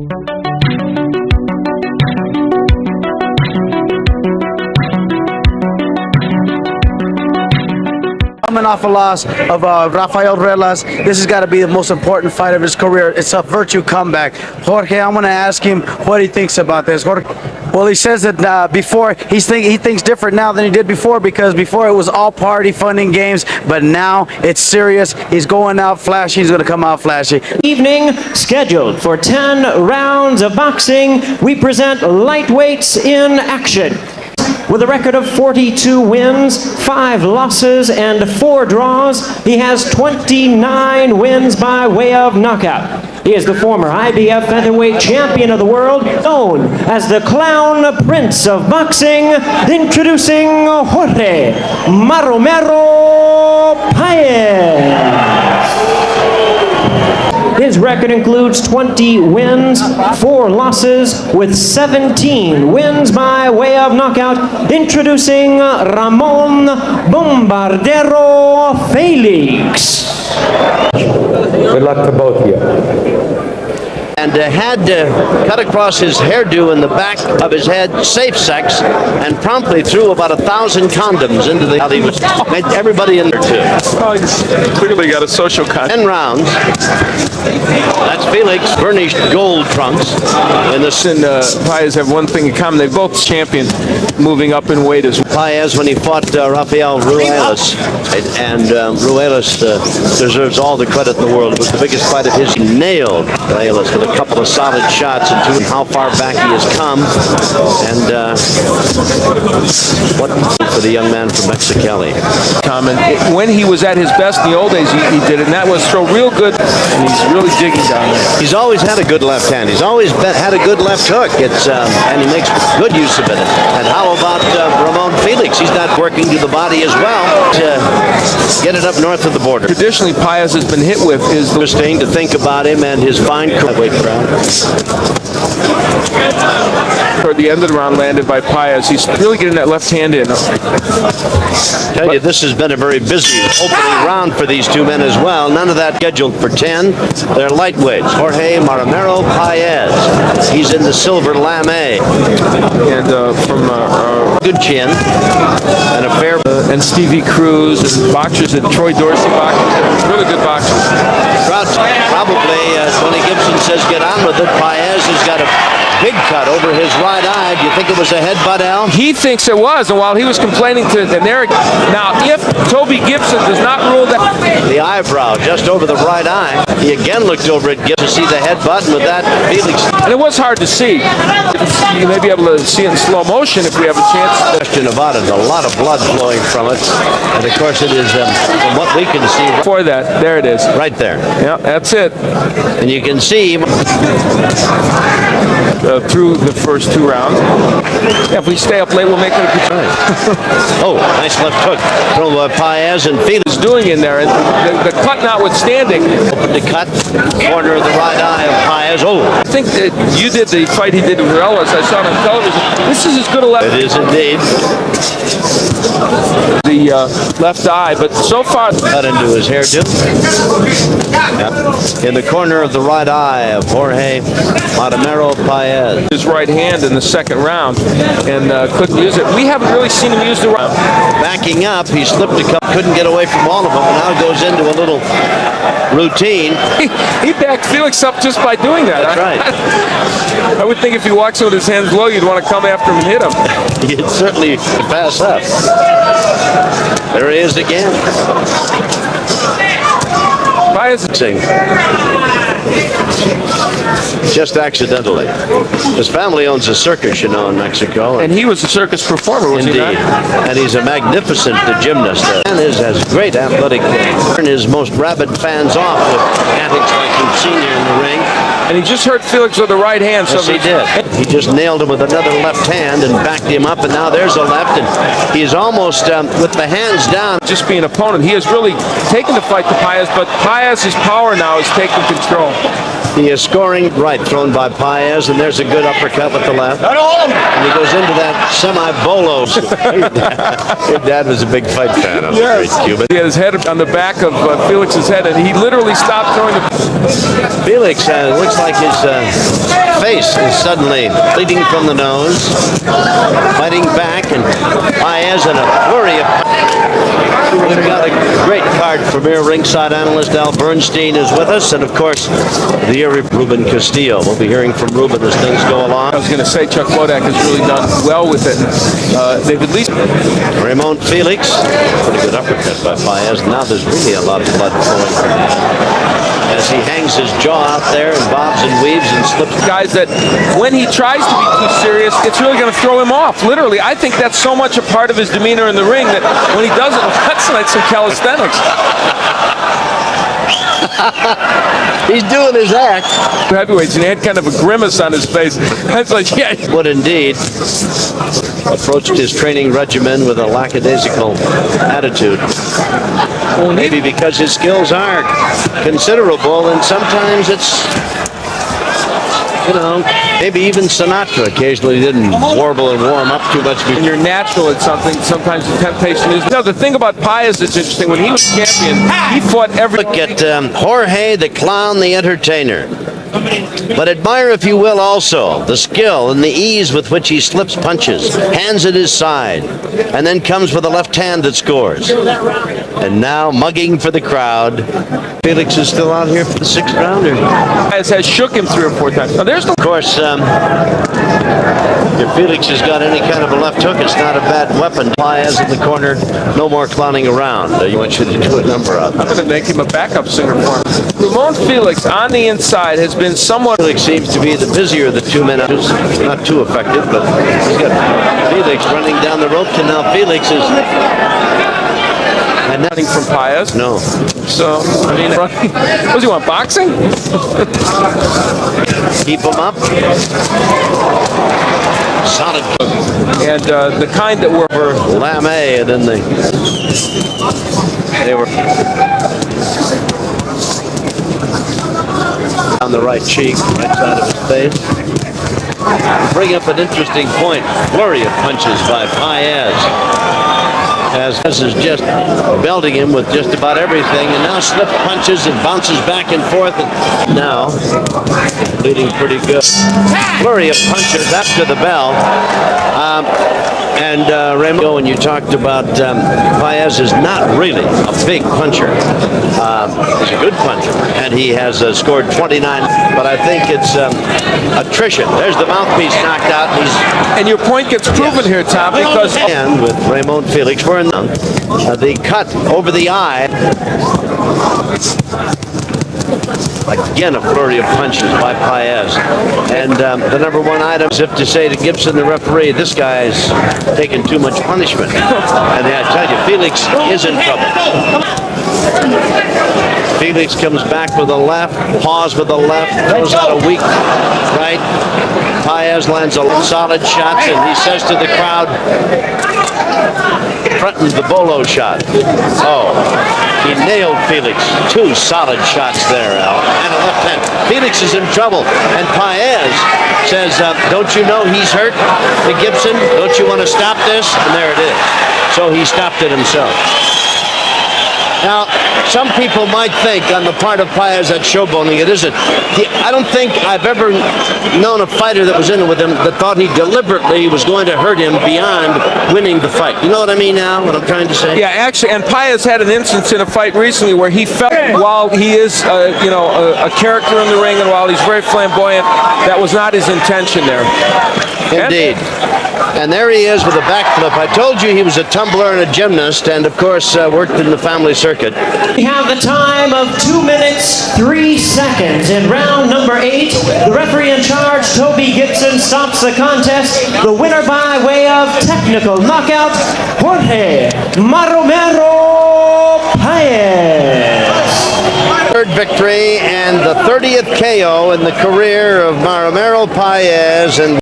Coming off a loss of Rafael Relas, this has got to be the most important fight of his career. It's a virtue comeback. Jorge, I'm going to ask him what he thinks about this. Jorge, well, he says that before he thinks different now than he did before, because before it was all party, fun and games, but now it's serious. He's going out flashy. He's going to come out flashy. Evening scheduled for 10 rounds of boxing. We present lightweights in action. With a record of 42 wins, 5 losses, and 4 draws, he has 29 wins by way of knockout. He is the former IBF featherweight champion of the world, known as the Clown Prince of Boxing, introducing Jorge Maromero Paez. His record includes 20 wins, 4 losses, with 17 wins by way of knockout. Introducing Ramon Bombardero Felix. Good luck to both of you. And had cut across his hairdo in the back of his head, safe sex, and promptly threw about 1,000 condoms into the... He was made everybody in there too. Oh, he's clearly got a social contact. 10 rounds. That's Felix, burnished gold trunks. And this and Paez have one thing in common. They both championed moving up in weight as well. Paez, when he fought Rafael Ruelas, and Ruelas deserves all the credit in the world. It was the biggest fight of his. He nailed Ruelas with a couple of solid shots into how far back he has come, and what for the young man from Mexicali. When he was at his best in the old days, he did it, and that was throw real good, and he's really digging down there. He's always had a good left hand. He's always had a good left hook. And he makes good use of it. And how about Ramon Felix? He's not working to the body as well to get it up north of the border. Traditionally, Paez has been hit with is the interesting to think about him and his fine weight crowd. Toward the end of the round, landed by Paez. He's really getting that left hand in. Tell you, this has been a very busy opening round for these two men as well. None of that scheduled for 10. They're lightweights. Jorge Maromero Paez. He's in the silver lame. And from good chin and a fair. And Stevie Cruz and boxers and Troy Dorsey boxers. Really good boxers. Probably, Tony Gibson says get on with it. Paez has got a big cut over his right eye. Do you think it was a headbutt, Al? He thinks it was, and while he was complaining to Eric, now if Toby Gibson does not rule that... The eyebrow just over the right eye. He again looked over at Gibson to see the headbutt, and with that, Felix... And it was hard to see. You may be able to see it in slow motion if we have a chance. Question about it. A lot of blood flowing from it. And of course it is, from what we can see... Before that, there it is. Right there. Yeah, that's it. And you can see... through the first 2 rounds. Yeah, if we stay up late, we'll make it a good time. Oh, nice left hook from Paez, and Felix doing in there. And the cut notwithstanding. Open the cut, corner of the right eye of Paez. Oh. I think that you did the fight he did with Relas. I saw it on television. This is as good a left. It is indeed. The left eye, but so far... Cut into his hairdo. Yep. In the corner of the right eye of Jorge Maromero Paez. His right hand in the second round, and couldn't use it. We haven't really seen him use the right. Backing up, he slipped a couple, couldn't get away from all of them, and now goes into a little routine. He backed Felix up just by doing that. That's right. I would think if he walks in with his hands low, you'd want to come after him and hit him. He'd certainly pass up. There he is again. Paez. Just accidentally. His family owns a circus, you know, in Mexico. And he was a circus performer, was indeed. He not? And he's a magnificent gymnast. And has great athletic. Turn his most rabid fans off with antics like you've seen here in the ring. And he just hurt Felix with the right hand. Yes, so he did. He just nailed him with another left hand and backed him up, and now there's a left, and he's almost with the hands down. Just being an opponent. He has really taken the fight to Paez, but Paez's power now is taking control. The scoring right thrown by Paez, and there's a good uppercut with the left. And he goes into that semi-bolo. Your dad was a big fight fan. I'm afraid, Cuban. He had his head on the back of Felix's head, and he literally stopped throwing the... Felix looks like his face is suddenly bleeding from the nose, fighting back, and Paez in a flurry of... We've got a great card from here. Ringside analyst Al Bernstein is with us, and of course, the Ruben Castillo. We'll be hearing from Ruben as things go along. I was going to say Chuck Wodak has really done well with it. They've at least... Ramon Felix, pretty good uppercut by Paez. Now there's really a lot of blood flowing from him as he hangs his jaw out there and bobs and weaves and slips. Guys that when he tries to be too serious, it's really going to throw him off. Literally, I think that's so much a part of his demeanor in the ring that when he does it, that's like some calisthenics. He's doing his act. Heavyweights, and he had kind of a grimace on his face. That's like, yeah. Would indeed approached his training regimen with a lackadaisical attitude. Well, maybe because his skills are considerable, and sometimes it's, you know, maybe even Sinatra occasionally didn't warble and warm up too much. When you're natural at something, sometimes the temptation is... No, the thing about Paez that's interesting, when he was champion, he fought every... Look at Jorge the Clown, the Entertainer. But admire, if you will, also the skill and the ease with which he slips punches, hands at his side, and then comes with a left hand that scores. And now mugging for the crowd. Felix is still out here for the 6th rounder. Has shook him 3 or 4 times. Now there's the... Of course, if Felix has got any kind of a left hook, it's not a bad weapon. Paez in the corner, no more clowning around. You want you to do a number out there. I'm going to make him a backup singer for him. Ramon Felix on the inside has been somewhat... Felix seems to be the busier of the 2 men. Not too effective, but he's got Felix running down the ropes, and now Felix is... And nothing from Paez? No. So, I mean, what does he want, boxing? Keep him up. Solid. And the kind that were... Lame, and then they were... On the right cheek, right side of his face. Bring up an interesting point. Flurry of punches by Paez. As is just belting him with just about everything, and now slip punches and bounces back and forth, and now bleeding pretty good. Flurry of punches after the bell. Ramon, when you talked about Paez is not really a big puncher. He's a good puncher, and he has scored 29, but I think it's attrition. There's the mouthpiece knocked out. And your point gets proven here, Tom, because... And with Ramon Felix, we're in the cut over the eye. Again, a flurry of punches by Paez. And the number 1 item is if to say to Gibson, the referee, this guy's taking too much punishment. And I tell you, Felix is in trouble. Felix comes back with a left, pause with a left, throws out a weak right. Paez lands a solid shots, and he says to the crowd, threatens the bolo shot. Oh, he nailed Felix. 2 solid shots there, Al. And a left hand. Felix is in trouble. And Paez says, don't you know he's hurt to Gibson? Don't you want to stop this? And there it is. So he stopped it himself. Now, some people might think on the part of Paez that showboating. It isn't. I don't think I've ever known a fighter that was in it with him that thought he deliberately was going to hurt him beyond winning the fight. You know what I mean now, what I'm trying to say? Yeah, actually, and Paez had an instance in a fight recently where he felt, while he is, a character in the ring, and while he's very flamboyant, that was not his intention there. Indeed. And there he is with a backflip. I told you he was a tumbler and a gymnast, and of course worked in the family circuit. We have the time of 2 minutes, 3 seconds in round number 8. The referee in charge, Toby Gibson, stops the contest. The winner by way of technical knockout, Jorge Maromero Paez. Third victory and the 30th KO in the career of Maromero Paez. And